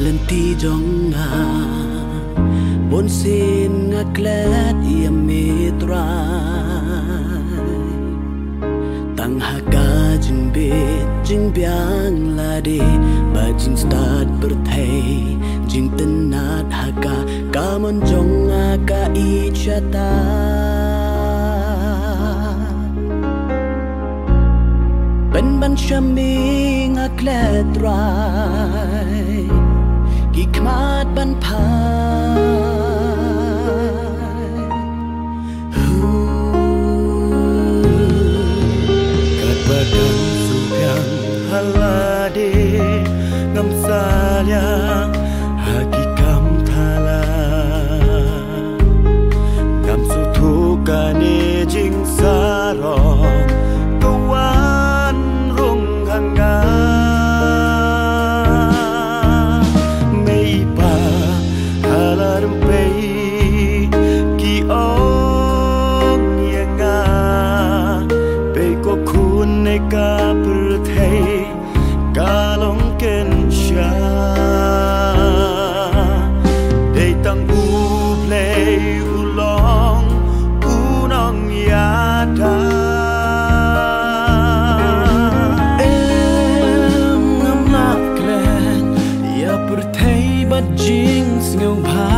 lenti jonga bonsin ngaklet ia mitrai tang haka jing bit jing biang lade ba jing start berthai jing tenat haka kamon jonga ka ichata ben ban shami ngaklet rai kikmat ban Badan subyang halade ngam salyang hakikam thala ngam sutukane jing sarong kawan rung hanga meipa halarum pei ki ong yenga pei ko Neka berthai kalong kensha Dei tang u play ulong unong yada ngam naklen ya berthai bat jing sneu bha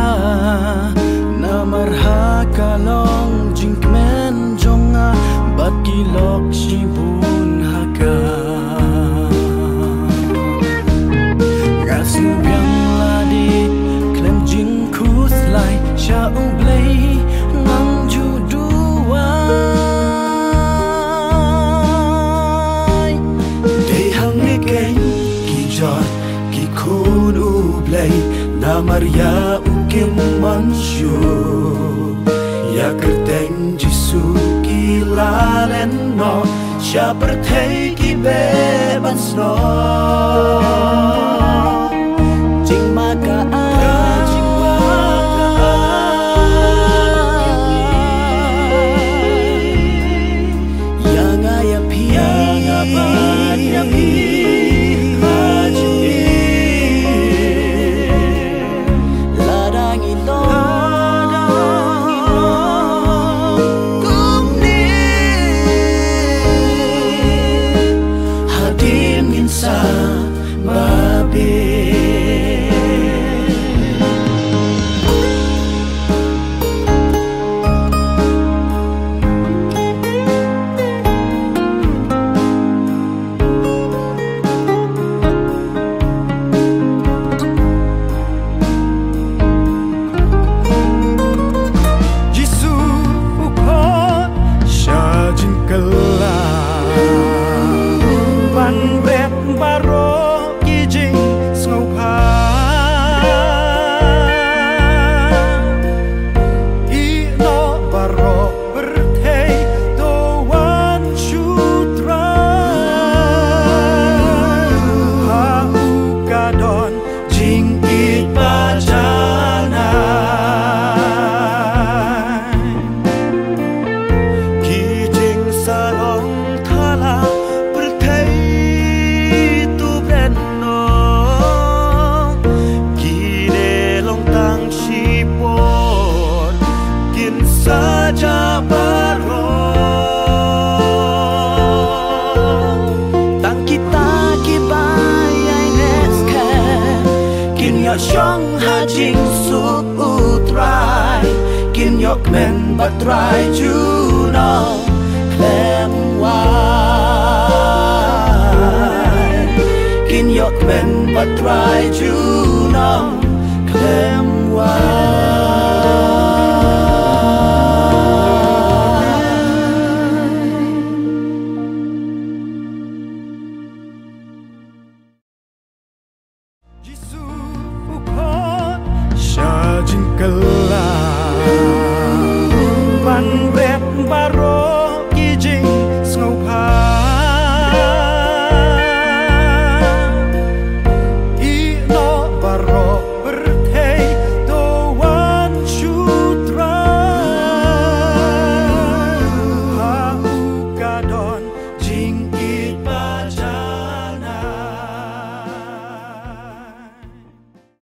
namarha kalong jing kmen jonga bat kilok shibun haka rasu biang ladi klem jing kus lai sha u blai ngang ju duai Dei hang ne keng ki jot ki khun u blai namar ya u kim manshu ya kerteng jisu lalen no sha berthai ki beban sno jing maka yang aya pi ladangi lo sa babe Jisu ukot syajin kelah ban bet baro kijing sngopa ino baro berthei doan sutra hau kadon jing ipajana kijing sarong thala saja baro tang kita ki bayai neske kin yo shong ha jing su utrai kin yo kmen batrai juno klem wai kin yo kmen batrai juno klem wai